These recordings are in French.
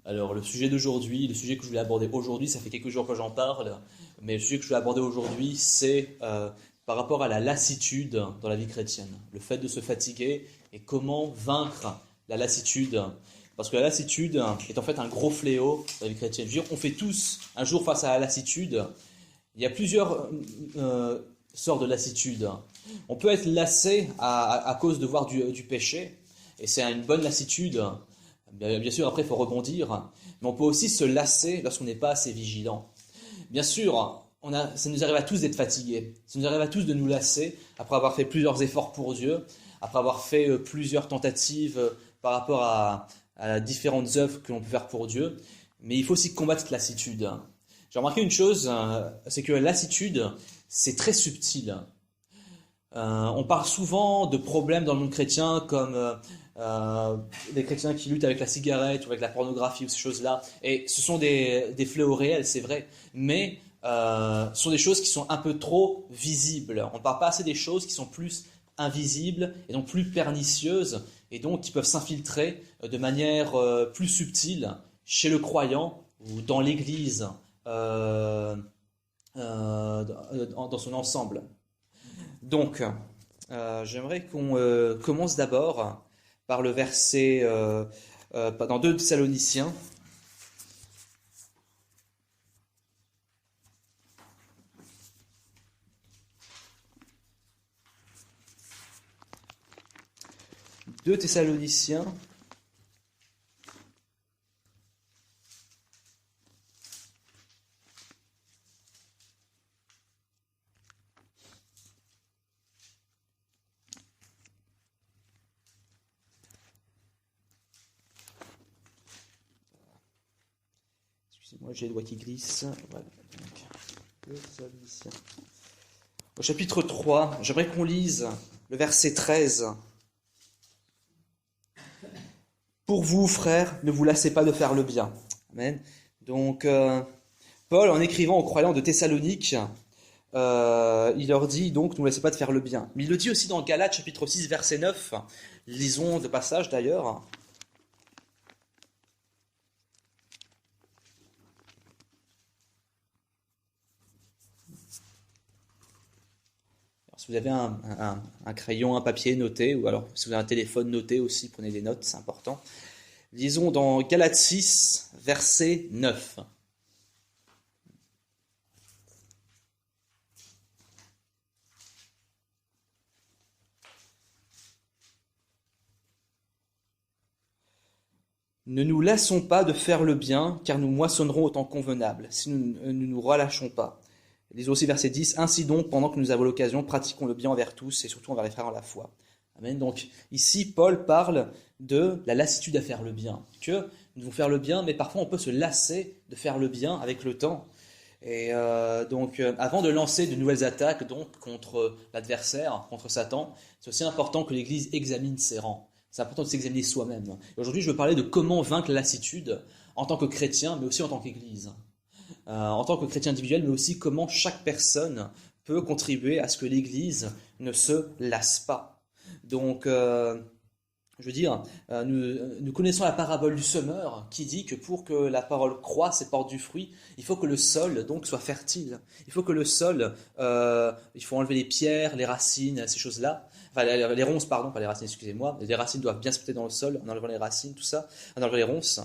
Alors, le sujet d'aujourd'hui, le sujet que je voulais aborder aujourd'hui, ça fait quelques jours que j'en parle, mais le sujet que je voulais aborder aujourd'hui, c'est par rapport à la lassitude dans la vie chrétienne, le fait de se fatiguer et comment vaincre la lassitude. Parce que la lassitude est en fait un gros fléau dans la vie chrétienne. Je veux dire, on fait tous un jour face à la lassitude. Il y a plusieurs sortes de lassitude. On peut être lassé à cause de voir du péché, et c'est une bonne lassitude. Bien sûr, après, il faut rebondir, mais on peut aussi se lasser lorsqu'on n'est pas assez vigilant. Bien sûr, ça nous arrive à tous d'être fatigués, ça nous arrive à tous de nous lasser après avoir fait plusieurs efforts pour Dieu, après avoir fait plusieurs tentatives par rapport à différentes œuvres que l'on peut faire pour Dieu, mais il faut aussi combattre cette lassitude. J'ai remarqué une chose, c'est que la lassitude, c'est très subtil. On parle souvent de problèmes dans le monde chrétien comme des chrétiens qui luttent avec la cigarette ou avec la pornographie ou ces choses-là. Et ce sont des fléaux réels, c'est vrai, mais ce sont des choses qui sont un peu trop visibles. On ne parle pas assez des choses qui sont plus invisibles et donc plus pernicieuses et donc qui peuvent s'infiltrer de manière plus subtile chez le croyant ou dans l'Église dans son ensemble. Donc, j'aimerais qu'on commence d'abord par le verset dans 2 Thessaloniciens. Deux Thessaloniciens. Excusez-moi, j'ai les doigts qui glissent. Voilà. Donc, au chapitre 3, j'aimerais qu'on lise le verset 13. Pour vous, frères, ne vous lassez pas de faire le bien. Amen. Donc, Paul, en écrivant aux croyants de Thessalonique, il leur dit donc, ne vous laissez pas de faire le bien. Mais il le dit aussi dans Galates, chapitre 6, verset 9. Lisons le passage d'ailleurs. Si vous avez un crayon, un papier, notez, ou alors si vous avez un téléphone, notez aussi, prenez des notes, c'est important. Lisons dans Galates 6, verset 9. Ne nous lassons pas de faire le bien, car nous moissonnerons au temps convenable, si nous ne nous relâchons pas. Lisons aussi verset 10. Ainsi donc, pendant que nous avons l'occasion, pratiquons le bien envers tous et surtout envers les frères en la foi. Amen. Donc ici, Paul parle de la lassitude à faire le bien. Que nous devons faire le bien, mais parfois on peut se lasser de faire le bien avec le temps. Et donc, avant de lancer de nouvelles attaques donc contre l'adversaire, contre Satan, c'est aussi important que l'Église examine ses rangs. C'est important de s'examiner soi-même. Et aujourd'hui, je veux parler de comment vaincre la lassitude en tant que chrétien, mais aussi en tant qu'Église. En tant que chrétien individuel, mais aussi comment chaque personne peut contribuer à ce que l'Église ne se lasse pas. Donc, je veux dire, nous connaissons la parabole du semeur qui dit que pour que la parole croisse et porte du fruit, il faut que le sol donc soit fertile. Il faut que le sol, il faut enlever les pierres, les racines, ces choses-là. Enfin, les ronces, pardon, pas les racines, excusez-moi. Les racines doivent bien se péter dans le sol en enlevant les racines, tout ça, en enlevant les ronces.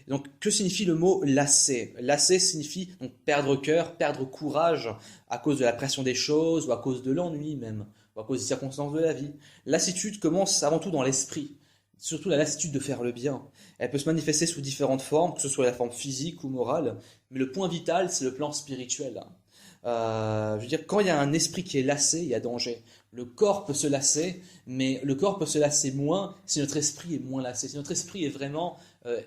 Donc, que signifie le mot lasser? Lasser signifie donc perdre cœur, perdre courage à cause de la pression des choses ou à cause de l'ennui même, ou à cause des circonstances de la vie. Lassitude commence avant tout dans l'esprit, surtout la lassitude de faire le bien. Elle peut se manifester sous différentes formes, que ce soit la forme physique ou morale, mais le point vital, c'est le plan spirituel. Je veux dire, quand il y a un esprit qui est lassé, il y a danger. Le corps peut se lasser, mais le corps peut se lasser moins si notre esprit est moins lassé. Si notre esprit est vraiment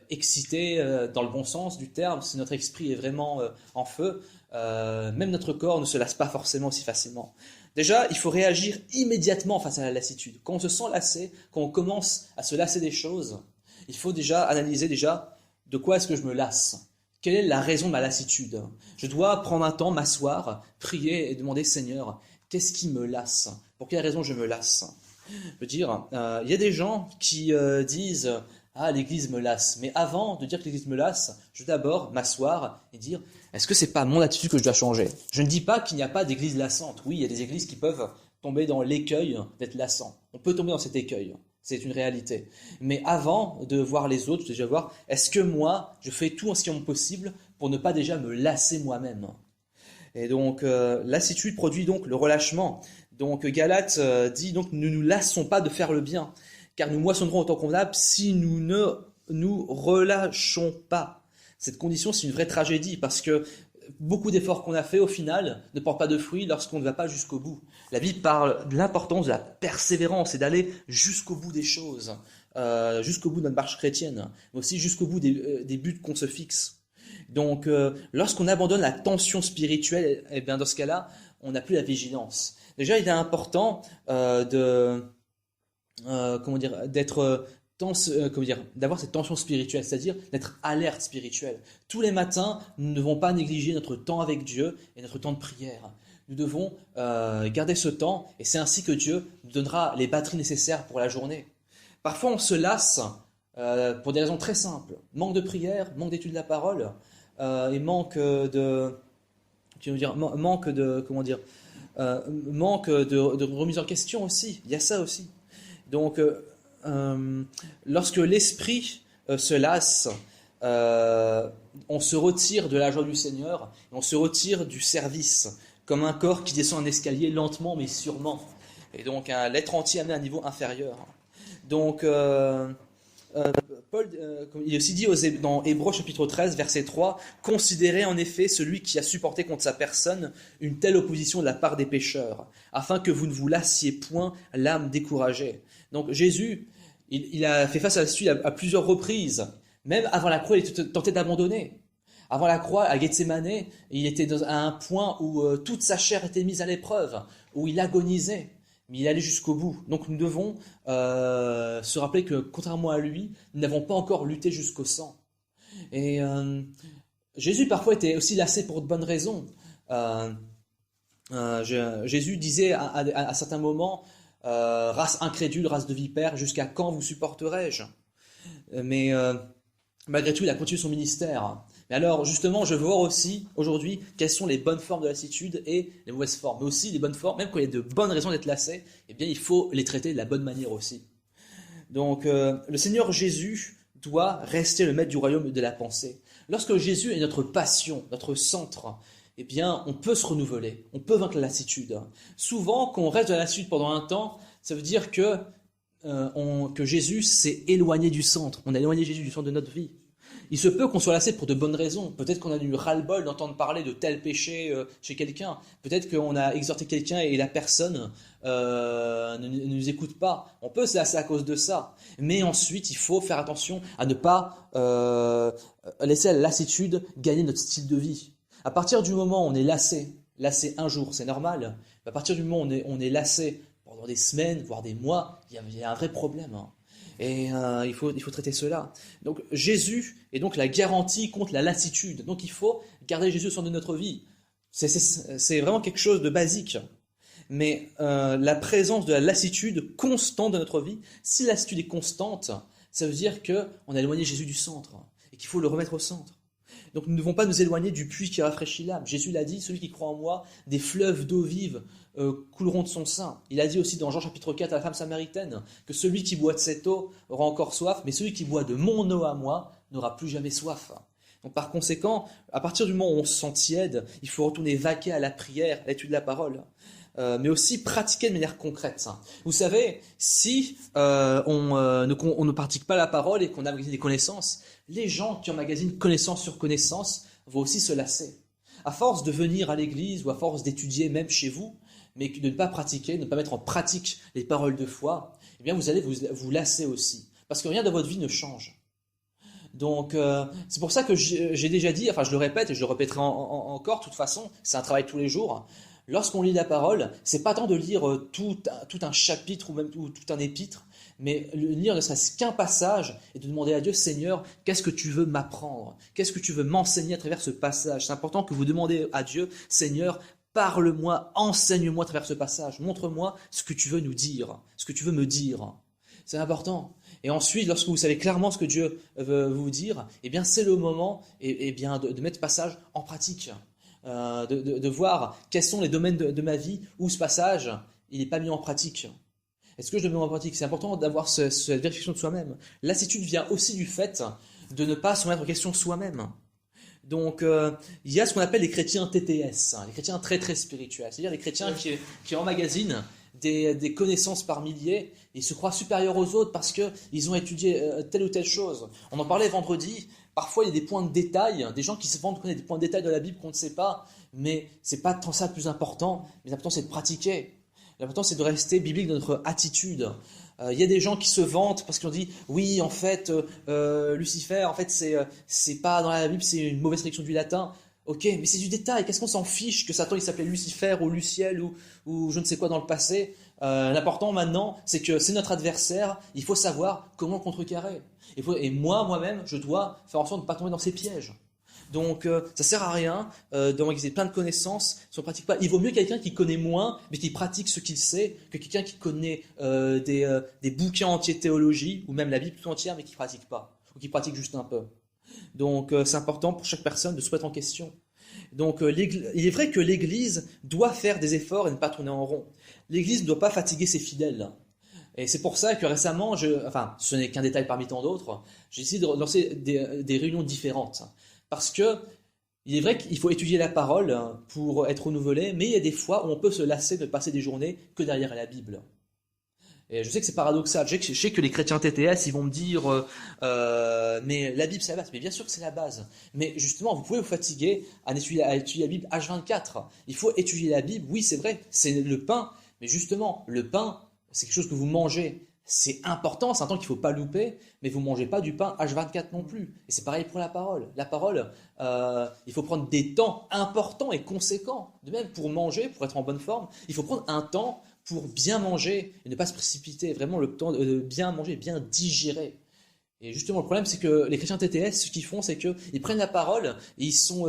excité dans le bon sens du terme, si notre esprit est vraiment en feu, même notre corps ne se lasse pas forcément aussi facilement. Déjà, il faut réagir immédiatement face à la lassitude. Quand on se sent lassé, quand on commence à se lasser des choses, il faut déjà analyser de quoi est-ce que je me lasse. Quelle est la raison de ma lassitude? Je dois prendre un temps, m'asseoir, prier et demander, Seigneur, qu'est-ce qui me lasse? Pour quelle raison je me lasse? Je veux dire, il y a des gens qui disent ah, l'Église me lasse. Mais avant de dire que l'Église me lasse, je vais d'abord m'asseoir et dire, est-ce que c'est pas mon attitude que je dois changer? Je ne dis pas qu'il n'y a pas d'église lassante. Oui, il y a des églises qui peuvent tomber dans l'écueil d'être lassant. On peut tomber dans cet écueil. C'est une réalité. Mais avant de voir les autres, je dois déjà voir, est-ce que moi, je fais tout en ce qui est possible pour ne pas déjà me lasser moi-même? Et donc, lassitude produit donc le relâchement. Donc, Galates dit donc, ne nous lassons pas de faire le bien, car nous moissonnerons au temps convenable si nous ne nous relâchons pas. Cette condition, c'est une vraie tragédie, parce que beaucoup d'efforts qu'on a fait, au final, ne portent pas de fruits lorsqu'on ne va pas jusqu'au bout. La Bible parle de l'importance de la persévérance et d'aller jusqu'au bout des choses, jusqu'au bout de notre marche chrétienne, mais aussi jusqu'au bout des buts qu'on se fixe. Donc, lorsqu'on abandonne la tension spirituelle, eh bien, dans ce cas-là, on n'a plus la vigilance. Déjà, il est important d'avoir cette tension spirituelle, c'est-à-dire d'être alerte spirituelle. Tous les matins, nous ne devons pas négliger notre temps avec Dieu et notre temps de prière. Nous devons garder ce temps, et c'est ainsi que Dieu nous donnera les batteries nécessaires pour la journée. Parfois, on se lasse pour des raisons très simples. Manque de prière, manque d'étude de la parole, et manque de remise en question aussi. Il y a ça aussi. Donc, lorsque l'esprit se lasse, on se retire de la joie du Seigneur, et on se retire du service, comme un corps qui descend un escalier lentement mais sûrement. Et donc, l'être entier amené à un niveau inférieur. Donc, Paul, il est aussi dit dans Hébreux chapitre 13, verset 3, « Considérez en effet celui qui a supporté contre sa personne une telle opposition de la part des pécheurs, afin que vous ne vous lassiez point l'âme découragée. » Donc Jésus, il a fait face à la suite à plusieurs reprises. Même avant la croix, il était tenté d'abandonner. Avant la croix, à Gethsémanée, il était à un point où toute sa chair était mise à l'épreuve, où il agonisait. Mais il allait jusqu'au bout. Donc nous devons se rappeler que, contrairement à lui, nous n'avons pas encore lutté jusqu'au sang. Et Jésus parfois était aussi lassé pour de bonnes raisons. Jésus disait à certains moments, race incrédule, race de vipères, jusqu'à quand vous supporterai-je? Mais malgré tout, il a continué son ministère. Mais alors, justement, je veux voir aussi, aujourd'hui, quelles sont les bonnes formes de lassitude et les mauvaises formes. Mais aussi les bonnes formes, même quand il y a de bonnes raisons d'être lassé, eh bien, il faut les traiter de la bonne manière aussi. Donc, le Seigneur Jésus doit rester le maître du royaume de la pensée. Lorsque Jésus est notre passion, notre centre, eh bien, on peut se renouveler, on peut vaincre la lassitude. Souvent, quand on reste de la lassitude pendant un temps, ça veut dire que Jésus s'est éloigné du centre. On a éloigné Jésus du centre de notre vie. Il se peut qu'on soit lassé pour de bonnes raisons. Peut-être qu'on a eu ras-le-bol d'entendre parler de tel péché chez quelqu'un. Peut-être qu'on a exhorté quelqu'un et la personne ne nous écoute pas. On peut se lasser à cause de ça. Mais ensuite, il faut faire attention à ne pas laisser la lassitude gagner notre style de vie. À partir du moment où on est lassé un jour, c'est normal. À partir du moment où on est lassé pendant des semaines, voire des mois, il y a un vrai problème. Et il faut traiter cela. Donc Jésus est donc la garantie contre la lassitude. Donc il faut garder Jésus au centre de notre vie. C'est vraiment quelque chose de basique. Mais la présence de la lassitude constante dans notre vie, si la lassitude est constante, ça veut dire qu'on a éloigné Jésus du centre et qu'il faut le remettre au centre. Donc nous ne devons pas nous éloigner du puits qui rafraîchit l'âme. Jésus l'a dit, celui qui croit en moi, des fleuves d'eau vive couleront de son sein. Il a dit aussi dans Jean chapitre 4 à la femme samaritaine que celui qui boit de cette eau aura encore soif, mais celui qui boit de mon eau à moi n'aura plus jamais soif. Donc par conséquent, à partir du moment où on se sent tiède, il faut retourner vaquer à la prière, à l'étude de la parole. Mais aussi pratiquer de manière concrète. Vous savez, si on ne pratique pas la parole et qu'on a des connaissances, les gens qui emmagasinent connaissance sur connaissance vont aussi se lasser. À force de venir à l'église ou à force d'étudier même chez vous, mais de ne pas pratiquer, de ne pas mettre en pratique les paroles de foi, eh bien vous allez vous lasser aussi. Parce que rien dans votre vie ne change. Donc c'est pour ça que j'ai déjà dit, enfin je le répète et je le répéterai encore, de toute façon, c'est un travail tous les jours. Lorsqu'on lit la parole, c'est pas tant de lire tout un chapitre ou même tout un épître, mais lire ne serait-ce qu'un passage et de demander à Dieu, Seigneur, qu'est-ce que tu veux m'apprendre? Qu'est-ce que tu veux m'enseigner à travers ce passage? C'est important que vous demandez à Dieu, Seigneur, parle-moi, enseigne-moi à travers ce passage, montre-moi ce que tu veux nous dire, ce que tu veux me dire. C'est important. Et ensuite, lorsque vous savez clairement ce que Dieu veut vous dire, eh bien, c'est le moment bien, de mettre ce passage en pratique, de voir quels sont les domaines de ma vie où ce passage, il n'est pas mis en pratique. Est-ce que je le mets en pratique? C'est important d'avoir cette vérification de soi-même. Lassitude vient aussi du fait de ne pas se remettre en question soi-même. Donc, il y a ce qu'on appelle les chrétiens TTS, les chrétiens très très spirituels, c'est-à-dire les chrétiens qui emmagasinent des connaissances par milliers, et se croient supérieurs aux autres parce qu'ils ont étudié telle ou telle chose. On en parlait vendredi, parfois il y a des points de détail, des gens qui se vantent de connaître des points de détail de la Bible qu'on ne sait pas, mais c'est pas tant ça le plus important, mais l'important c'est de pratiquer. L'important c'est de rester biblique dans notre attitude. Il y a des gens qui se vantent parce qu'ils ont dit oui en fait Lucifer en fait c'est pas dans la Bible, c'est une mauvaise traduction du latin. Ok, mais c'est du détail, qu'est-ce qu'on s'en fiche que Satan il s'appelait Lucifer ou Luciel ou je ne sais quoi dans le passé. L'important maintenant c'est que c'est notre adversaire, il faut savoir comment le contrecarrer. Et moi-même je dois faire en sorte de ne pas tomber dans ces pièges. Donc ça sert à rien d'emmagasiner plein de connaissances si on ne pratique pas. Il vaut mieux quelqu'un qui connaît moins mais qui pratique ce qu'il sait que quelqu'un qui connaît des bouquins entiers de théologie ou même la Bible tout entière mais qui ne pratique pas ou qui pratique juste un peu. Donc c'est important pour chaque personne de se mettre en question. Donc il est vrai que l'Église doit faire des efforts et ne pas tourner en rond. L'Église ne doit pas fatiguer ses fidèles. Et c'est pour ça que récemment, ce n'est qu'un détail parmi tant d'autres, j'ai décidé de lancer des réunions différentes. Parce que il est vrai qu'il faut étudier la parole pour être renouvelé, mais il y a des fois où on peut se lasser de passer des journées que derrière la Bible. Et je sais que c'est paradoxal, je sais que les chrétiens TTS, ils vont me dire mais la Bible c'est la base, mais bien sûr que c'est la base. Mais justement, vous pouvez vous fatiguer à étudier la Bible H24. Il faut étudier la Bible, oui c'est vrai, c'est le pain, mais justement, le pain, c'est quelque chose que vous mangez. C'est important, c'est un temps qu'il ne faut pas louper, mais vous ne mangez pas du pain H24 non plus. Et c'est pareil pour la parole. La parole, il faut prendre des temps importants et conséquents. De même, pour manger, pour être en bonne forme, il faut prendre un temps pour bien manger et ne pas se précipiter. Vraiment le temps de bien manger, bien digérer. Et justement, le problème, c'est que les chrétiens TTS, ce qu'ils font, c'est qu'ils prennent la parole et ils sont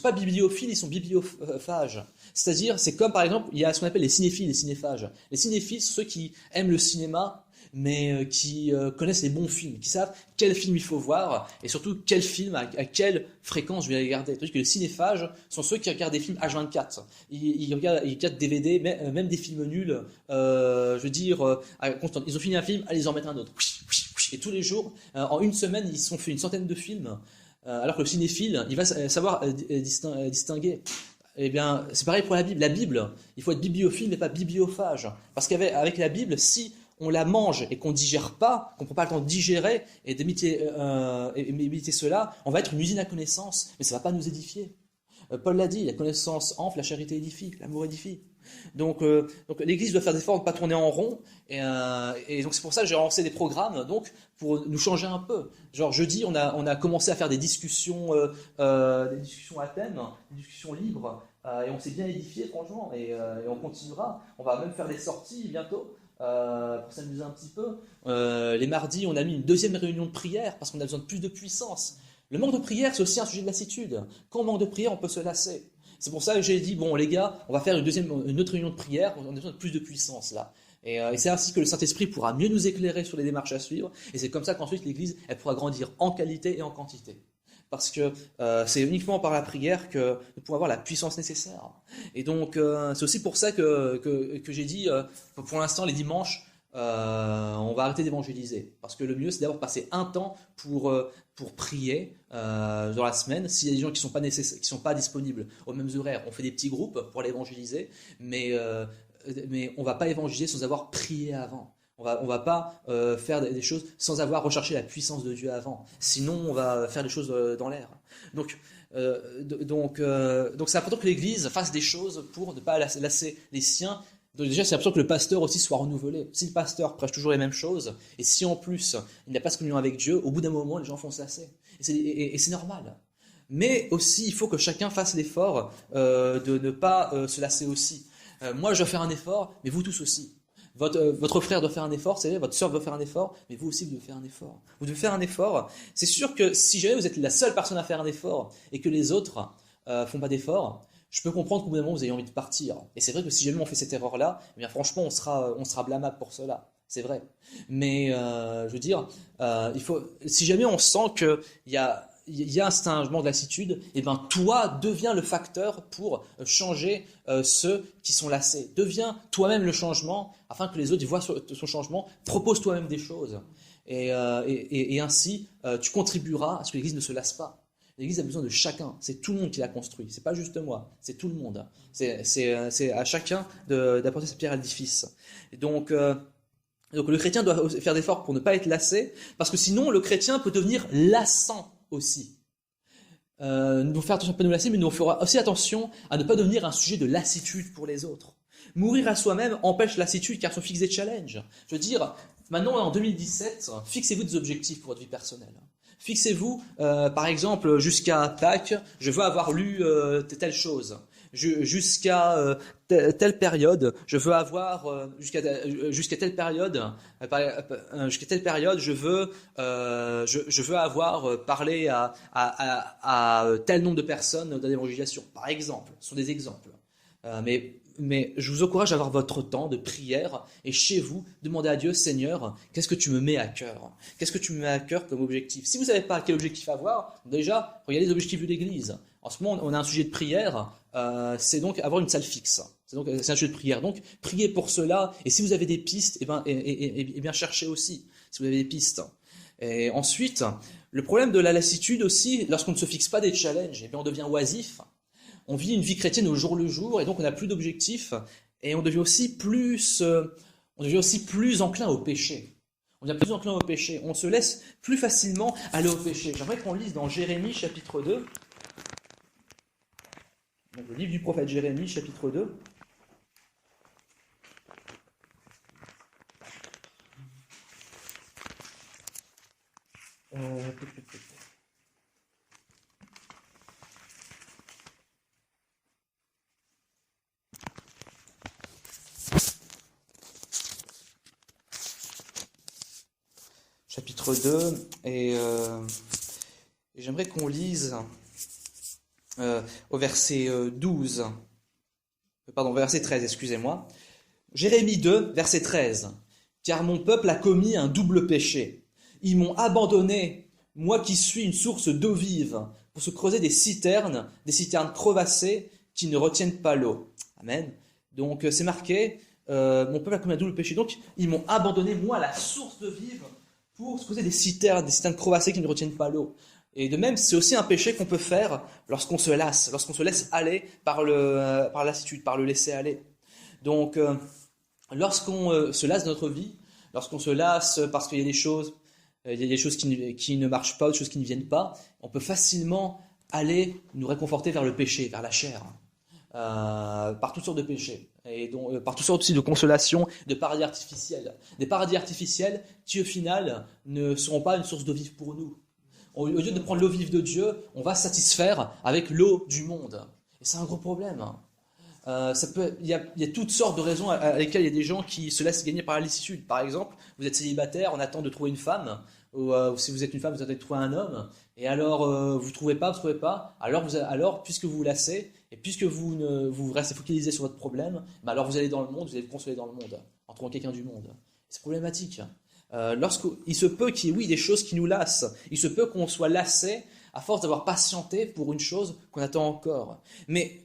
pas bibliophiles, ils sont bibliophages. C'est-à-dire, c'est comme par exemple, il y a ce qu'on appelle les cinéphiles et les cinéphages. Les cinéphiles, sont ceux qui aiment le cinéma, mais qui connaissent les bons films, qui savent quel film il faut voir, et surtout quel film, à quelle fréquence je vais regarder. Tandis que les cinéphages sont ceux qui regardent des films H24. Ils regardent DVD, même des films nuls, je veux dire, constant. Ils ont fini un film, allez, ils en mettent un autre. Et tous les jours, en une semaine, ils se sont fait une centaine de films, alors que le cinéphile, il va savoir distinguer. Eh bien, c'est pareil pour la Bible. La Bible, il faut être bibliophile, mais pas bibliophage. Parce qu'avec la Bible, si on la mange et qu'on ne digère pas, qu'on ne prend pas le temps de digérer et d'imiter cela, on va être une usine à connaissances, mais ça ne va pas nous édifier. Paul l'a dit, la connaissance enfle, la charité édifie, l'amour édifie. Donc l'Église doit faire des efforts de ne pas tourner en rond, et donc c'est pour ça que j'ai lancé des programmes donc, pour nous changer un peu. Genre jeudi, on a commencé à faire des discussions à thème, des discussions libres, et on s'est bien édifié franchement, et on continuera. On va même faire des sorties bientôt. Pour s'amuser un petit peu. Les mardis, on a mis une deuxième réunion de prière parce qu'on a besoin de plus de puissance. Le manque de prière, c'est aussi un sujet de lassitude. Quand on manque de prière, on peut se lasser. C'est pour ça que j'ai dit, bon les gars, on va faire une autre réunion de prière, on a besoin de plus de puissance là. Et c'est ainsi que le Saint-Esprit pourra mieux nous éclairer sur les démarches à suivre, et c'est comme ça qu'ensuite l'Église, elle pourra grandir en qualité et en quantité. Parce que c'est uniquement par la prière que nous pouvons avoir la puissance nécessaire. Et donc, c'est aussi pour ça que j'ai dit, pour l'instant, les dimanches, on va arrêter d'évangéliser. Parce que le mieux, c'est d'avoir passé un temps pour prier dans la semaine. S'il y a des gens qui ne sont pas disponibles aux mêmes horaires, on fait des petits groupes pour l'évangéliser, mais on ne va pas évangéliser sans avoir prié avant. On va pas faire des choses sans avoir recherché la puissance de Dieu avant. Sinon, on va faire des choses dans l'air. Donc c'est important que l'Église fasse des choses pour ne pas lasser les siens. Donc déjà, c'est important que le pasteur aussi soit renouvelé. Si le pasteur prêche toujours les mêmes choses, et si en plus il n'a pas ce communion avec Dieu, au bout d'un moment, les gens vont se lasser. Et c'est normal. Mais aussi, il faut que chacun fasse l'effort de ne pas se lasser aussi. Moi, je dois faire un effort, mais vous tous aussi. Votre frère doit faire un effort, c'est vrai, votre soeur doit faire un effort, mais vous aussi vous devez faire un effort. Vous devez faire un effort. C'est sûr que si jamais vous êtes la seule personne à faire un effort et que les autres font pas d'effort, je peux comprendre qu'au bout d'un moment vous ayez envie de partir. Et c'est vrai que si jamais on fait cette erreur-là, eh bien franchement on sera blâmable pour cela. c'est vrai. Mais je veux dire, si jamais on sent il y a un changement de lassitude, et ben toi deviens le facteur pour changer ceux qui sont lassés. Deviens toi-même le changement afin que les autres voient son changement. Propose toi-même des choses et ainsi tu contribueras à ce que l'Église ne se lasse pas. L'Église a besoin de chacun. C'est tout le monde qui l'a construit. C'est pas juste moi. C'est tout le monde. C'est à chacun d'apporter sa pierre à l'édifice. Et donc le chrétien doit faire des efforts pour ne pas être lassé, parce que sinon le chrétien peut devenir lassant aussi. Nous devons faire attention à ne pas nous lasser, mais nous ferons aussi attention à ne pas devenir un sujet de lassitude pour les autres. Mourir à soi-même empêche la lassitude car sont fixes des challenges. Je veux dire, maintenant en 2017, fixez-vous des objectifs pour votre vie personnelle. Fixez-vous, par exemple, jusqu'à Pâques, je veux avoir lu telle chose. Jusqu'à telle période, je veux avoir jusqu'à telle période, je veux avoir parlé à tel nombre de personnes dans l'évangélisation. Par exemple, ce sont des exemples. Mais je vous encourage à avoir votre temps de prière et chez vous, demandez à Dieu, Seigneur, qu'est-ce que tu me mets à cœur? Qu'est-ce que tu me mets à cœur comme objectif? Si vous ne savez pas quel objectif avoir, déjà, regardez les objectifs de l'Église. En ce moment, on a un sujet de prière, c'est donc avoir une salle fixe. C'est un sujet de prière. Donc, priez pour cela. Et si vous avez des pistes, et bien cherchez aussi, si vous avez des pistes. Et ensuite, le problème de la lassitude aussi, lorsqu'on ne se fixe pas des challenges, et bien on devient oisif. On vit une vie chrétienne au jour le jour, et donc on n'a plus d'objectifs, et on devient aussi plus enclin au péché. On devient plus enclin au péché. On se laisse plus facilement aller au péché. J'aimerais qu'on lise dans Jérémie chapitre 2. Donc, le livre du prophète Jérémie chapitre 2. Chapitre 2, et j'aimerais qu'on lise au verset 12, verset 13, excusez-moi. Jérémie 2, verset 13. Car mon peuple a commis un double péché. Ils m'ont abandonné, moi qui suis une source d'eau vive, pour se creuser des citernes crevassées qui ne retiennent pas l'eau. Amen. Donc c'est marqué, mon peuple a commis un double péché. Donc ils m'ont abandonné, moi, la source d'eau vive, pour se creuser des citernes crevassées qui ne retiennent pas l'eau. Et de même, c'est aussi un péché qu'on peut faire lorsqu'on se lasse, lorsqu'on se laisse aller par la lassitude, par le laisser aller. Donc, lorsqu'on se lasse de notre vie, lorsqu'on se lasse parce qu'il y a des choses, qui ne marchent pas, des choses qui ne viennent pas, on peut facilement aller nous réconforter vers le péché, vers la chair, par toutes sortes de péchés. Et donc, par toutes sortes aussi de consolations, de paradis artificiels. Des paradis artificiels qui, au final, ne seront pas une source d'eau vive pour nous. Au lieu de prendre l'eau vive de Dieu, on va se satisfaire avec l'eau du monde. Et c'est un gros problème. Il y a toutes sortes de raisons à lesquelles il y a des gens qui se laissent gagner par la lassitude. Par exemple, vous êtes célibataire, on attend de trouver une femme, ou si vous êtes une femme, vous attendez de trouver un homme, et alors vous ne trouvez pas, alors puisque vous vous lassez, et puisque vous restez focalisé sur votre problème, alors vous allez dans le monde, vous allez vous consoler dans le monde, en trouvant quelqu'un du monde. C'est problématique. Il se peut qu'il y ait, oui, des choses qui nous lassent. Il se peut qu'on soit lassé à force d'avoir patienté pour une chose qu'on attend encore. Mais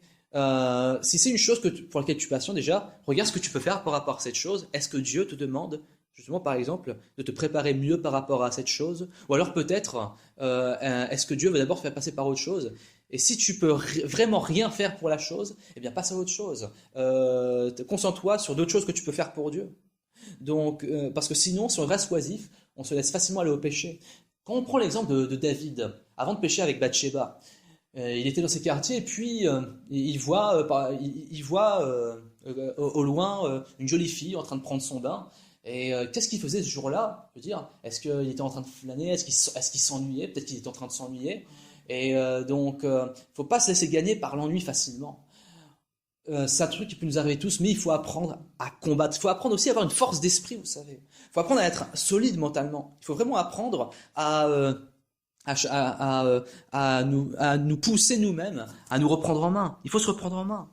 si c'est une chose pour laquelle tu patientes déjà, regarde ce que tu peux faire par rapport à cette chose. Est-ce que Dieu te demande, justement, par exemple, de te préparer mieux par rapport à cette chose? Ou alors peut-être, est-ce que Dieu veut d'abord te faire passer par autre chose? Et si tu peux vraiment rien faire pour la chose, eh bien passe à autre chose. Concentre-toi sur d'autres choses que tu peux faire pour Dieu. Donc, parce que sinon, si on reste oisif, on se laisse facilement aller au péché. Quand on prend l'exemple de David, avant de pécher avec Bathsheba, il était dans ses quartiers et puis il voit au loin une jolie fille en train de prendre son bain. Et qu'est-ce qu'il faisait ce jour-là? Je veux dire, est-ce qu'il était en train de flâner? Est-ce qu'il s'ennuyait? Peut-être qu'il était en train de s'ennuyer. Et donc, faut pas se laisser gagner par l'ennui facilement. C'est un truc qui peut nous arriver tous, mais il faut apprendre à combattre. Il faut apprendre aussi à avoir une force d'esprit, vous savez. Il faut apprendre à être solide mentalement. Il faut vraiment apprendre à nous pousser nous-mêmes, à nous reprendre en main. Il faut se reprendre en main.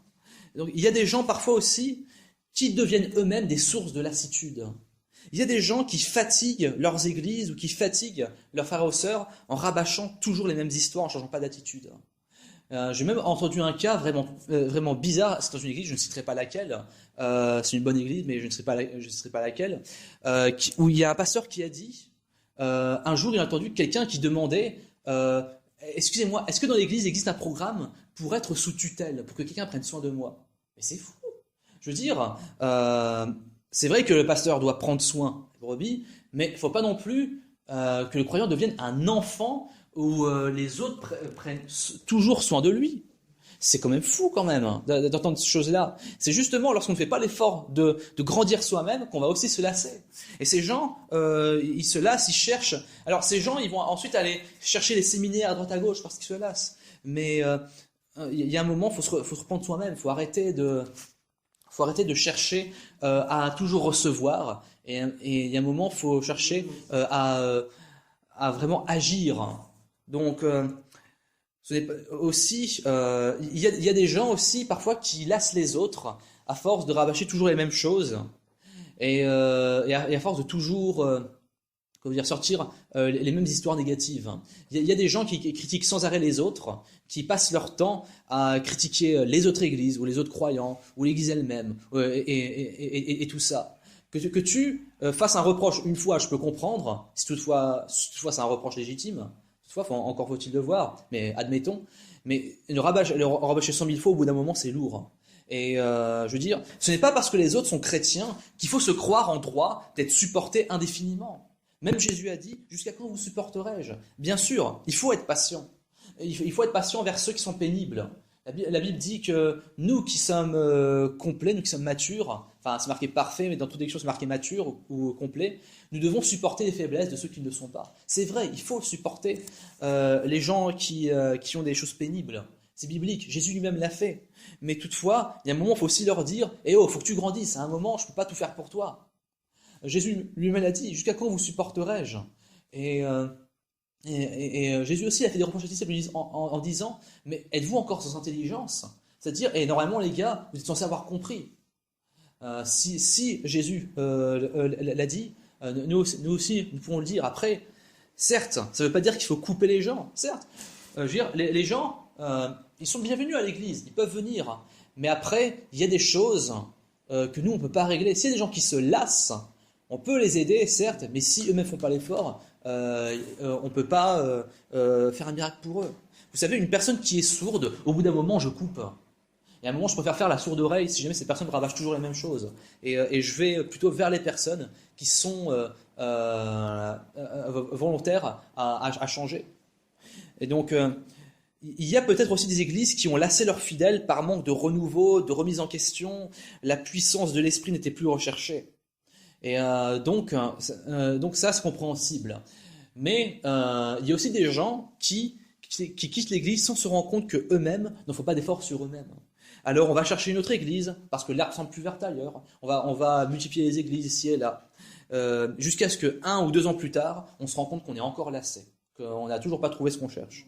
Donc, il y a des gens parfois aussi qui deviennent eux-mêmes des sources de lassitude. Il y a des gens qui fatiguent leurs églises ou qui fatiguent leurs frères et sœurs en rabâchant toujours les mêmes histoires, en changeant pas d'attitude. J'ai même entendu un cas vraiment bizarre, c'est dans une église, je ne citerai pas laquelle, c'est une bonne église, mais je ne citerai pas laquelle, où il y a un pasteur qui a dit, un jour il a entendu quelqu'un qui demandait, excusez-moi, est-ce que dans l'église il existe un programme pour être sous tutelle, pour que quelqu'un prenne soin de moi? Mais c'est fou. Je veux dire, c'est vrai que le pasteur doit prendre soin des brebis, mais il ne faut pas non plus que le croyant devienne un enfant où les autres prennent toujours soin de lui. C'est quand même fou quand même hein, d'entendre ces choses-là. C'est justement lorsqu'on ne fait pas l'effort de grandir soi-même qu'on va aussi se lasser. Et ces gens, ils se lassent, ils cherchent. Alors ces gens, ils vont ensuite aller chercher les séminaires à droite à gauche parce qu'ils se lassent. Mais il y a un moment, faut se reprendre soi-même. Faut arrêter de chercher à toujours recevoir. Et il y a un moment, faut chercher à vraiment agir. Donc ce n'est pas, aussi, il y a des gens aussi parfois qui lassent les autres à force de rabâcher toujours les mêmes choses et à force de toujours comment dire, sortir les mêmes histoires négatives. Il y a des gens qui critiquent sans arrêt les autres, qui passent leur temps à critiquer les autres églises ou les autres croyants ou l'église elle-même et tout ça. Que tu fasses un reproche une fois, je peux comprendre, si toutefois c'est un reproche légitime. Toutefois, encore faut-il le voir, mais admettons. Mais le rabâcher 100 000 fois, au bout d'un moment, c'est lourd. Et je veux dire, ce n'est pas parce que les autres sont chrétiens qu'il faut se croire en droit d'être supporté indéfiniment. Même Jésus a dit, jusqu'à quand vous supporterai-je? Bien sûr, il faut être patient. Il faut être patient vers ceux qui sont pénibles. La Bible dit que nous qui sommes complets, nous qui sommes matures, enfin c'est marqué parfait, mais dans toutes les choses c'est marqué mature ou complet, nous devons supporter les faiblesses de ceux qui ne le sont pas. C'est vrai, il faut supporter les gens qui ont des choses pénibles. C'est biblique, Jésus lui-même l'a fait. Mais toutefois, il y a un moment, il faut aussi leur dire, « Eh oh, il faut que tu grandisses, à un moment, je ne peux pas tout faire pour toi. » Jésus lui-même l'a dit, « Jusqu'à quand vous supporterai-je » Et Jésus aussi a fait des reproches aux disciples en disant, mais êtes-vous encore sans intelligence? C'est-à-dire, et normalement les gars, vous êtes censés avoir compris. Si Jésus l'a dit, nous aussi, nous pouvons le dire. Après, certes, ça ne veut pas dire qu'il faut couper les gens, certes. Je veux dire, les gens, ils sont bienvenus à l'église, ils peuvent venir. Mais après, il y a des choses que nous, on ne peut pas régler. S'il y a des gens qui se lassent, on peut les aider, certes, mais si eux-mêmes ne font pas l'effort, on ne peut pas faire un miracle pour eux. Vous savez, une personne qui est sourde, au bout d'un moment, je coupe. Et à un moment, je préfère faire la sourde oreille si jamais cette personne rabâche toujours les mêmes choses. Et je vais plutôt vers les personnes qui sont volontaires à changer. Et donc, il y a peut-être aussi des églises qui ont lassé leurs fidèles par manque de renouveau, de remise en question. La puissance de l'esprit n'était plus recherchée. Et donc ça, c'est compréhensible. Mais il y a aussi des gens qui quittent l'église sans se rendre compte qu'eux-mêmes ne font pas d'efforts sur eux-mêmes. Alors on va chercher une autre église, parce que l'herbe semble plus verte ailleurs. On va multiplier les églises ici et là. Jusqu'à ce que 1 ou 2 ans plus tard, on se rend compte qu'on est encore lassé, qu'on n'a toujours pas trouvé ce qu'on cherche.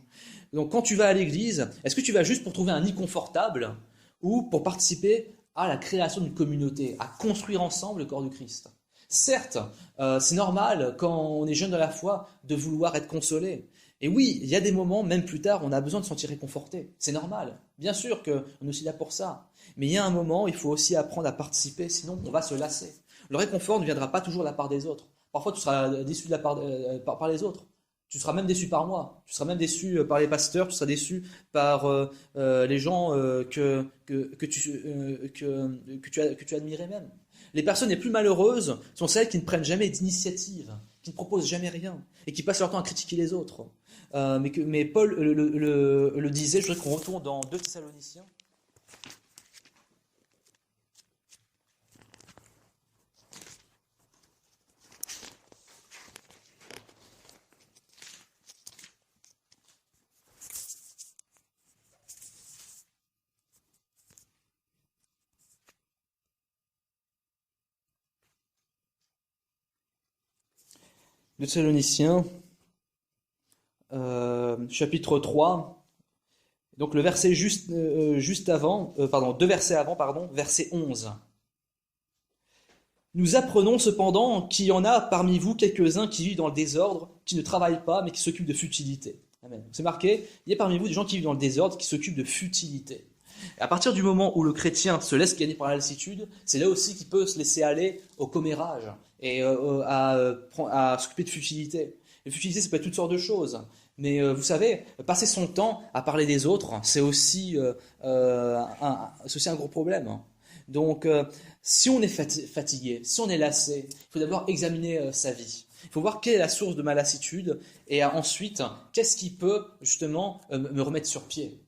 Donc quand tu vas à l'église, est-ce que tu vas juste pour trouver un nid confortable ou pour participer à la création d'une communauté, à construire ensemble le corps du Christ? Certes, c'est normal quand on est jeune dans la foi de vouloir être consolé. Et oui, il y a des moments, même plus tard, on a besoin de se sentir réconforté. C'est normal. Bien sûr qu'on est aussi là pour ça. Mais il y a un moment, il faut aussi apprendre à participer, sinon on va se lasser. Le réconfort ne viendra pas toujours de la part des autres. Parfois, tu seras déçu de la part, par les autres. Tu seras même déçu par moi. Tu seras même déçu par les pasteurs. Tu seras déçu par les gens que tu admirais même. Les personnes les plus malheureuses sont celles qui ne prennent jamais d'initiative, qui ne proposent jamais rien et qui passent leur temps à critiquer les autres. Mais Paul le disait, je voudrais qu'on retourne dans 2 Thessaloniciens. De Thessaloniciens, chapitre 3, donc le verset juste avant, 2 versets avant, verset 11. Nous apprenons cependant qu'il y en a parmi vous quelques-uns qui vivent dans le désordre, qui ne travaillent pas, mais qui s'occupent de futilité. Amen. C'est marqué, il y a parmi vous des gens qui vivent dans le désordre, qui s'occupent de futilité. Et à partir du moment où le chrétien se laisse gagner par la lassitude, c'est là aussi qu'il peut se laisser aller au commérage et à s'occuper de futilité. La futilité, ça peut être toutes sortes de choses. Mais vous savez, passer son temps à parler des autres, c'est aussi un gros problème. Donc, si on est fatigué, si on est lassé, il faut d'abord examiner sa vie. Il faut voir quelle est la source de ma lassitude et ensuite, qu'est-ce qui peut justement me remettre sur pied.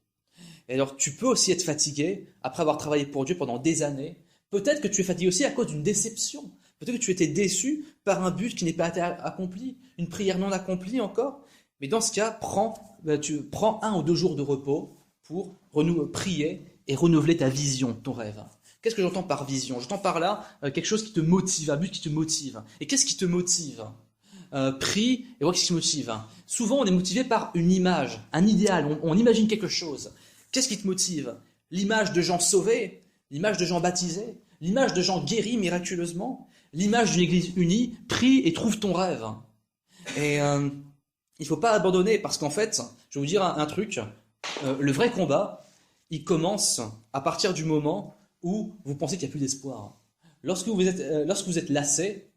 Et alors, tu peux aussi être fatigué après avoir travaillé pour Dieu pendant des années. Peut-être que tu es fatigué aussi à cause d'une déception. Peut-être que tu étais déçu par un but qui n'est pas été accompli, une prière non accomplie encore. Mais dans ce cas, tu prends 1 ou 2 jours de repos pour prier et renouveler ta vision, ton rêve. Qu'est-ce que j'entends par vision? J'entends par là quelque chose qui te motive, un but qui te motive. Et qu'est-ce qui te motive? Prie et vois ce qui te motive. Souvent, on est motivé par une image, un idéal. On imagine quelque chose. Qu'est-ce qui te motive? L'image de gens sauvés, l'image de gens baptisés, l'image de gens guéris miraculeusement, l'image d'une église unie. Prie et trouve ton rêve. Et il ne faut pas abandonner parce qu'en fait, je vais vous dire un truc, le vrai combat, il commence à partir du moment où vous pensez qu'il n'y a plus d'espoir. Lorsque vous êtes lassé,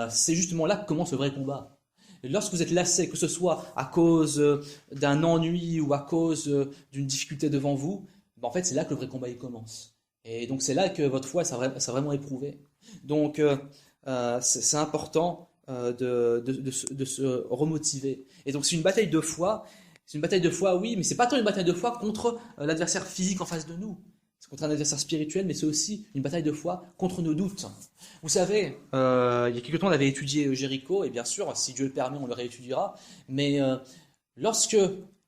c'est justement là que commence le vrai combat. Et lorsque vous êtes lassé, que ce soit à cause d'un ennui ou à cause d'une difficulté devant vous, en fait, c'est là que le vrai combat il commence. Et donc c'est là que votre foi ça vraiment éprouvé. Donc c'est important de se remotiver. Et donc c'est une bataille de foi. C'est une bataille de foi, oui, mais c'est pas tant une bataille de foi contre l'adversaire physique en face de nous. C'est contre un adversaire spirituel, mais c'est aussi une bataille de foi contre nos doutes. Vous savez, il y a quelque temps, on avait étudié Jéricho, et bien sûr, si Dieu le permet, on le réétudiera. Mais lorsque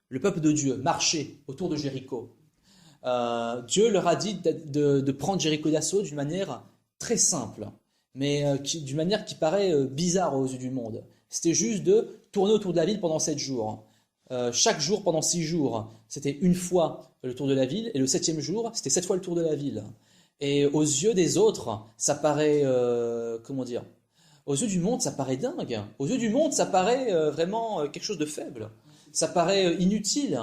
le peuple de Dieu marchait autour de Jéricho, Dieu leur a dit de prendre Jéricho d'assaut d'une manière très simple, mais d'une manière qui paraît bizarre aux yeux du monde. C'était juste de tourner autour de la ville pendant 7 jours. Chaque jour pendant 6 jours, c'était une fois le tour de la ville, et le 7e jour, c'était 7 fois le tour de la ville. Et aux yeux des autres, ça paraît, comment dire, aux yeux du monde, ça paraît dingue. Aux yeux du monde, ça paraît vraiment quelque chose de faible. Ça paraît inutile,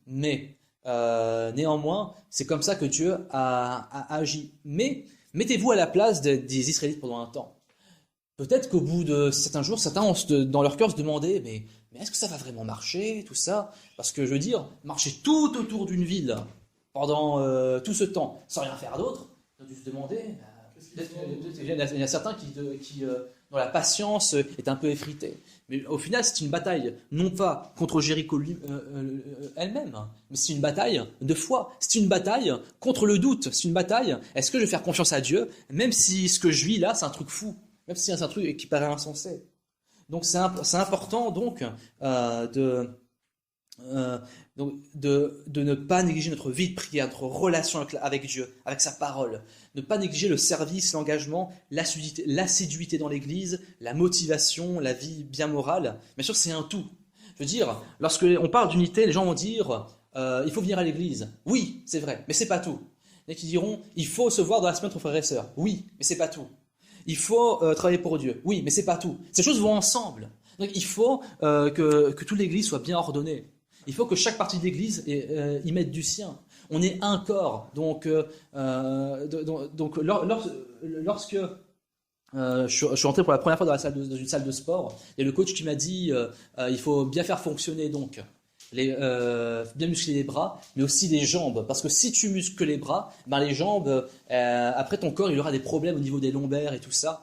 mais néanmoins, c'est comme ça que Dieu a agi. Mais mettez-vous à la place des Israélites pendant un temps. Peut-être qu'au bout de certains jours, certains ont dans leur cœur se demandé, mais est-ce que ça va vraiment marcher, tout ça? Parce que je veux dire, marcher tout autour d'une ville pendant tout ce temps, sans rien faire d'autre, on a dû se demander, il y a certains qui dont la patience est un peu effritée. Mais au final, c'est une bataille, non pas contre Jéricho elle-même, mais c'est une bataille de foi. C'est une bataille contre le doute. C'est une bataille, est-ce que je vais faire confiance à Dieu, même si ce que je vis là, c'est un truc fou, même si c'est un truc qui paraît insensé. Donc c'est important donc de ne pas négliger notre vie de prière, notre relation avec Dieu, avec sa parole. Ne pas négliger le service, l'engagement, l'assiduité dans l'église, la motivation, la vie bien morale. Bien sûr, c'est un tout. Je veux dire, lorsque on parle d'unité, les gens vont dire il faut venir à l'église. Oui, c'est vrai, mais c'est pas tout. Il y en a qui diront il faut se voir dans la semaine entre frères et sœurs. Oui, mais c'est pas tout. Il faut travailler pour Dieu. Oui, mais c'est pas tout. Ces choses vont ensemble. Donc il faut que toute l'Église soit bien ordonnée. Il faut que chaque partie de l'Église y mette du sien. On est un corps. Donc lorsque je suis entré pour la première fois dans une salle de sport, et le coach qui m'a dit il faut bien faire fonctionner donc bien muscler les bras, mais aussi les jambes. Parce que si tu muscles les bras, ben les jambes, après ton corps, il aura des problèmes au niveau des lombaires et tout ça.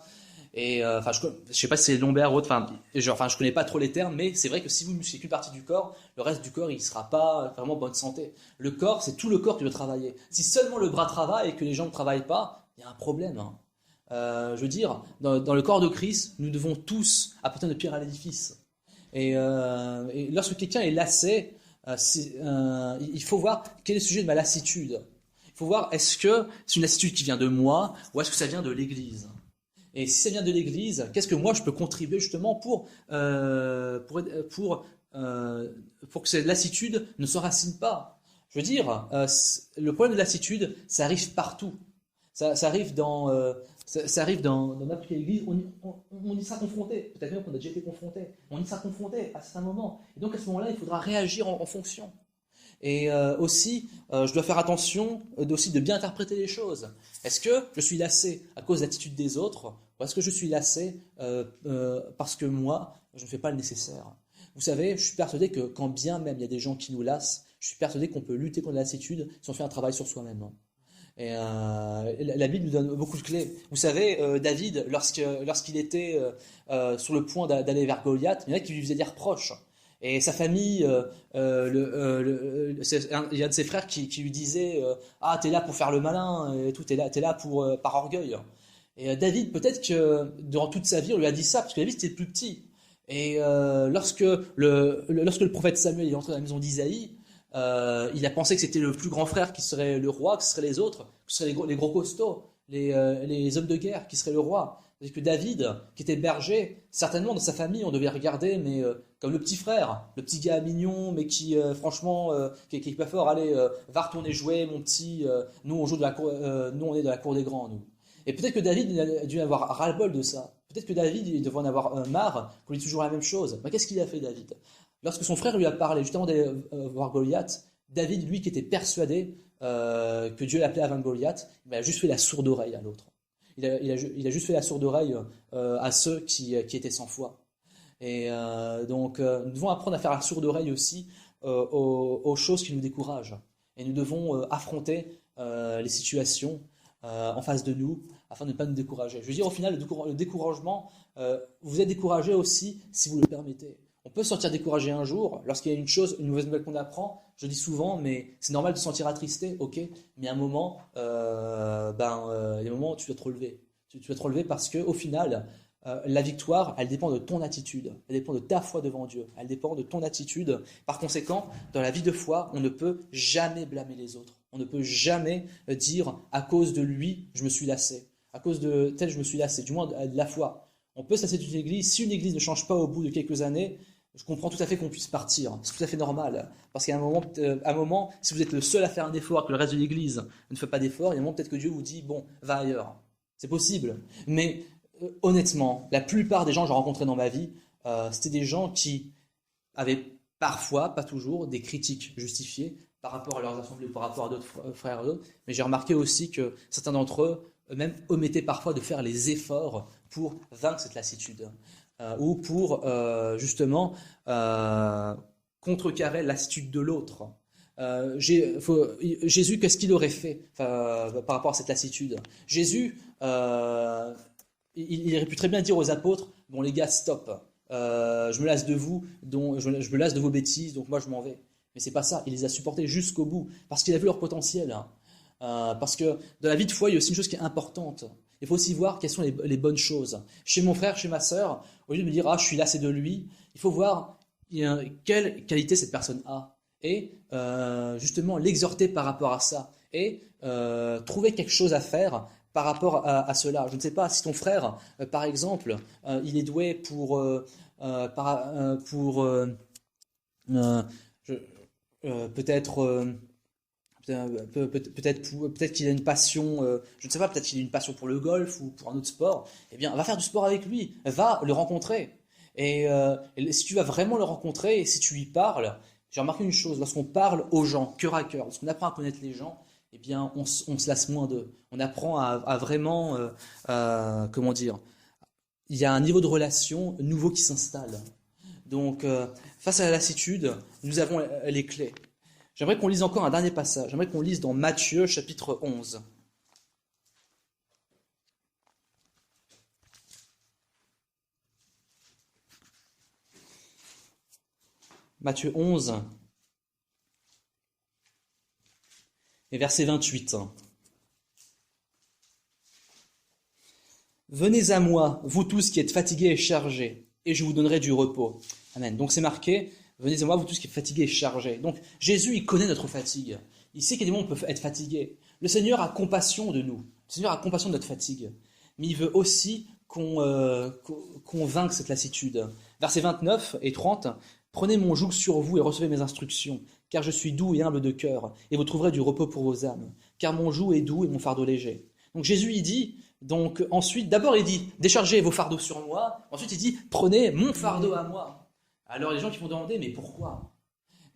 Et je sais pas si c'est lombaires ou autre, je connais pas trop les termes, mais c'est vrai que si vous musclez qu'une partie du corps, le reste du corps, il sera pas vraiment en bonne santé. Le corps, c'est tout le corps qui doit travailler. Si seulement le bras travaille et que les jambes ne travaillent pas, il y a un problème. Hein. Je veux dire, dans le corps de Christ, nous devons tous apporter notre pierre à l'édifice. Et lorsque quelqu'un est lassé, il faut voir quel est le sujet de ma lassitude. Il faut voir est-ce que c'est une lassitude qui vient de moi ou est-ce que ça vient de l'Église. Et si ça vient de l'Église, qu'est-ce que moi je peux contribuer justement pour que cette lassitude ne s'enracine pas. Je veux dire, le problème de lassitude, ça arrive partout. Ça arrive Ça arrive dans n'importe quelle église, on y sera confronté, peut-être même qu'on a déjà été confronté, on y sera confronté à certains moments. Et donc à ce moment-là, il faudra réagir en fonction. Et aussi, je dois faire attention aussi de bien interpréter les choses. Est-ce que je suis lassé à cause de l'attitude des autres, ou est-ce que je suis lassé parce que moi, je ne fais pas le nécessaire? Vous savez, je suis persuadé que quand bien même il y a des gens qui nous lassent, je suis persuadé qu'on peut lutter contre la lassitude si on fait un travail sur soi-même. Et la Bible nous donne beaucoup de clés. Vous savez, David, lorsqu'il était sur le point d'aller vers Goliath, il y en a qui lui faisaient des reproches. Et sa famille, il y a de ses frères qui lui disaient ah, t'es là pour faire le malin, et tout, t'es là par orgueil. Et David, peut-être que durant toute sa vie, on lui a dit ça, parce que David était plus petit. Et lorsque le prophète Samuel est entré dans la maison d'Isaïe, il a pensé que c'était le plus grand frère qui serait le roi, que ce seraient les autres, que ce seraient les gros costauds, les hommes de guerre qui seraient le roi. C'est que David, qui était berger, certainement dans sa famille, on devait regarder, mais comme le petit frère, le petit gars mignon, mais qui, franchement, qui est pas fort. Allez, va retourner jouer, mon petit. Nous, on joue nous, on est de la cour des grands, nous. Et peut-être que David il a dû avoir ras-le-bol de ça. Peut-être que David, il devait en avoir marre, qu'on lui dise toujours la même chose. Mais qu'est-ce qu'il a fait, David? Lorsque son frère lui a parlé, justement d'aller voir Goliath, David, lui, qui était persuadé que Dieu l'appelait à vaincre Goliath, il a juste fait la sourde oreille à l'autre. Il a juste fait la sourde oreille à ceux qui étaient sans foi. Et donc, nous devons apprendre à faire la sourde oreille aussi aux choses qui nous découragent. Et nous devons affronter les situations en face de nous afin de ne pas nous décourager. Je veux dire, au final, le découragement, vous êtes découragé aussi si vous le permettez. On peut se sentir découragé un jour, lorsqu'il y a une mauvaise nouvelle qu'on apprend, je dis souvent, mais c'est normal de se sentir attristé, ok, mais à un moment, il y a des moments où tu dois te relever. Tu dois te relever parce qu'au final, la victoire, elle dépend de ton attitude, elle dépend de ta foi devant Dieu, elle dépend de ton attitude. Par conséquent, dans la vie de foi, on ne peut jamais blâmer les autres. On ne peut jamais dire, à cause de lui, je me suis lassé. À cause de tel, je me suis lassé, du moins de la foi. On peut se lasser d'une église. Si une église ne change pas au bout de quelques années, je comprends tout à fait qu'on puisse partir. C'est tout à fait normal. Parce qu'à un moment, si vous êtes le seul à faire un effort, que le reste de l'église ne fait pas d'effort, il y a un moment peut-être que Dieu vous dit, bon, va ailleurs. C'est possible. Mais honnêtement, la plupart des gens que j'ai rencontrés dans ma vie, c'était des gens qui avaient parfois, pas toujours, des critiques justifiées par rapport à leurs assemblées ou par rapport à d'autres frères et d'autres. Mais j'ai remarqué aussi que certains d'entre eux, même omettaient parfois de faire les efforts pour vaincre cette lassitude ou pour justement contrecarrer la lassitude de l'autre. Jésus, qu'est-ce qu'il aurait fait par rapport à cette lassitude? Jésus, il aurait pu très bien dire aux apôtres, bon les gars, stop, je me lasse de vous, je me lasse de vos bêtises, donc moi je m'en vais. Mais c'est pas ça, il les a supportés jusqu'au bout, parce qu'il a vu leur potentiel. Parce que dans la vie de foi, il y a aussi une chose qui est importante. Il faut aussi voir quelles sont les bonnes choses. Chez mon frère, chez ma sœur, au lieu de me dire « Ah, je suis lassé de lui », il faut voir quelle qualité cette personne a. Et justement, l'exhorter par rapport à ça. Et trouver quelque chose à faire par rapport à cela. Je ne sais pas si ton frère, par exemple, il est doué peut-être qu'il a une passion, je ne sais pas, peut-être qu'il a une passion pour le golf ou pour un autre sport. Eh bien, va faire du sport avec lui, va le rencontrer. Et si tu vas vraiment le rencontrer, et si tu lui parles, j'ai remarqué une chose, lorsqu'on parle aux gens, cœur à cœur, lorsqu'on apprend à connaître les gens, eh bien, on se lasse moins d'eux. On apprend à vraiment, comment dire, il y a un niveau de relation nouveau qui s'installe. Donc, face à la lassitude, nous avons les clés. J'aimerais qu'on lise encore un dernier passage. J'aimerais qu'on lise dans Matthieu, chapitre 11. Matthieu 11, et verset 28. Venez à moi, vous tous qui êtes fatigués et chargés, et je vous donnerai du repos. Amen. Donc c'est marqué, venez à moi, vous tous qui êtes fatigués et chargés. Donc Jésus, il connaît notre fatigue. Il sait qu'il y a des moments où on peut être fatigué. Le Seigneur a compassion de nous. Le Seigneur a compassion de notre fatigue. Mais il veut aussi qu'on vainque cette lassitude. Versets 29 et 30. Prenez mon joug sur vous et recevez mes instructions, car je suis doux et humble de cœur, et vous trouverez du repos pour vos âmes. Car mon joug est doux et mon fardeau léger. Donc Jésus, il dit, Donc ensuite, d'abord il dit, déchargez vos fardeaux sur moi. Ensuite il dit, prenez mon fardeau à moi. Alors les gens qui vont demander, mais pourquoi?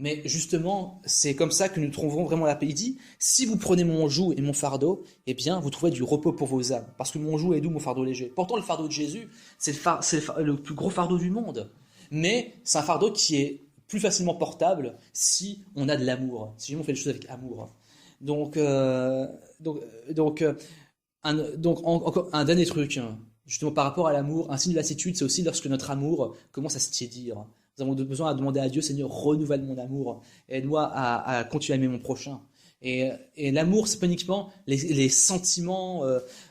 Mais justement, c'est comme ça que nous trouverons vraiment la paix. Il dit, si vous prenez mon joug et mon fardeau, eh bien, vous trouverez du repos pour vos âmes. Parce que mon joug est doux, mon fardeau léger. Pourtant, le fardeau de Jésus, c'est le plus gros fardeau du monde. Mais c'est un fardeau qui est plus facilement portable si on a de l'amour, si on fait les choses avec amour. Donc, encore un dernier truc, hein, justement par rapport à l'amour, un signe de lassitude, c'est aussi lorsque notre amour commence à se tiédir. Nous avons besoin de demander à Dieu, Seigneur, renouvelle mon amour, aide-moi à continuer à aimer mon prochain. Et l'amour, c'est pas uniquement les sentiments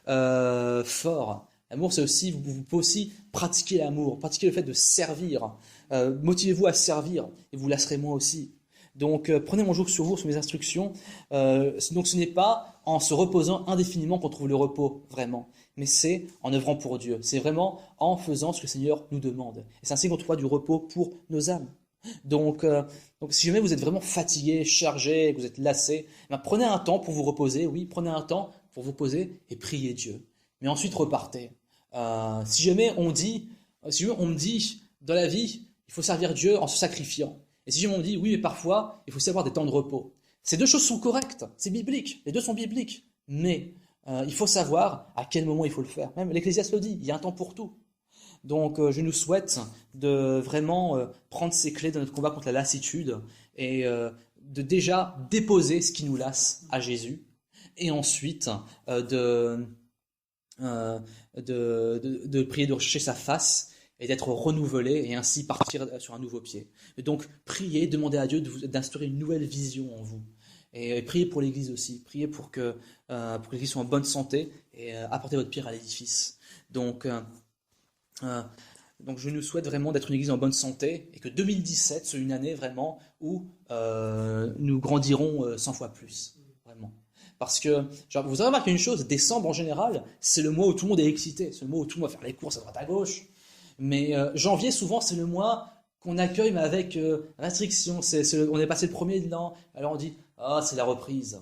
forts. L'amour, c'est aussi, vous pouvez aussi pratiquer l'amour, pratiquer le fait de servir. Motivez-vous à servir et vous lasserez moi aussi. Donc, prenez mon joug sur vous, sur mes instructions. Donc, ce n'est pas en se reposant indéfiniment qu'on trouve le repos, vraiment. Mais c'est en œuvrant pour Dieu. C'est vraiment en faisant ce que le Seigneur nous demande. Et c'est ainsi qu'on trouvera du repos pour nos âmes. Donc si jamais vous êtes vraiment fatigué, chargé, que vous êtes lassé, prenez un temps pour vous reposer. Oui, prenez un temps pour vous poser et priez Dieu. Mais ensuite, repartez. Si jamais on me dit, dans la vie, il faut servir Dieu en se sacrifiant. Et si jamais on me dit, oui, mais parfois, il faut aussi avoir des temps de repos. Ces deux choses sont correctes, c'est biblique, les deux sont bibliques. Mais il faut savoir à quel moment il faut le faire. Même l'Ecclésiaste le dit, il y a un temps pour tout. Donc je nous souhaite de vraiment prendre ces clés de notre combat contre la lassitude et de déjà déposer ce qui nous lasse à Jésus. Et ensuite de prier, de rechercher sa face et d'être renouvelé et ainsi partir sur un nouveau pied. Et donc priez, demandez à Dieu d'instaurer une nouvelle vision en vous. Et priez pour l'Église aussi, priez pour que l'Église soit en bonne santé et apportez votre pierre à l'édifice. Donc je nous souhaite vraiment d'être une Église en bonne santé et que 2017 soit une année vraiment où nous grandirons 100 fois plus, vraiment. Parce que, vous avez remarqué une chose, décembre en général, c'est le mois où tout le monde est excité, c'est le mois où tout le monde va faire les courses à droite à gauche. Mais janvier, souvent, c'est le mois qu'on accueille, mais avec restriction. On est passé le premier de l'an, alors on dit « Ah, c'est la reprise ».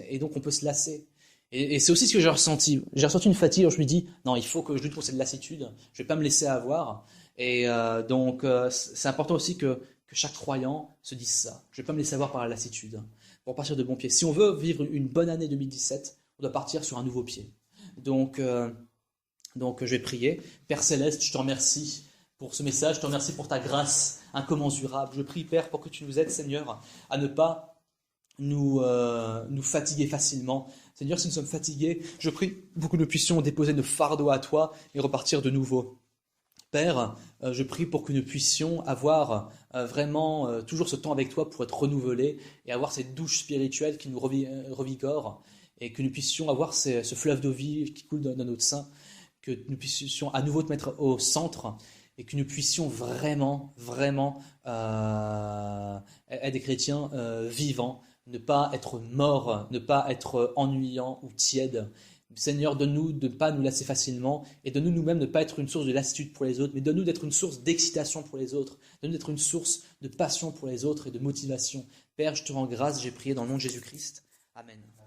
Et donc, on peut se lasser. Et c'est aussi ce que j'ai ressenti. J'ai ressenti une fatigue, alors je me dis « Non, il faut que je lutte contre cette lassitude, je ne vais pas me laisser avoir ». Et donc, c'est important aussi que chaque croyant se dise ça. Je ne vais pas me laisser avoir par la lassitude, pour partir de bon pied. Si on veut vivre une bonne année 2017, on doit partir sur un nouveau pied. Donc je vais prier. Père Céleste, je te remercie pour ce message, je te remercie pour ta grâce incommensurable. Je prie, Père, pour que tu nous aides, Seigneur, à ne pas nous fatiguer facilement. Seigneur, si nous sommes fatigués, je prie pour que nous puissions déposer nos fardeaux à toi et repartir de nouveau. Père, je prie pour que nous puissions avoir vraiment toujours ce temps avec toi pour être renouvelés et avoir cette douche spirituelle qui nous revigore et que nous puissions avoir ce fleuve d'eau vive qui coule dans notre sein, que nous puissions à nouveau te mettre au centre et que nous puissions vraiment être des chrétiens vivants, ne pas être morts, ne pas être ennuyants ou tièdes. Seigneur, donne-nous de ne pas nous lasser facilement et donne-nous nous-mêmes de ne pas être une source de lassitude pour les autres, mais donne-nous d'être une source d'excitation pour les autres, donne-nous d'être une source de passion pour les autres et de motivation. Père, je te rends grâce, j'ai prié dans le nom de Jésus-Christ. Amen.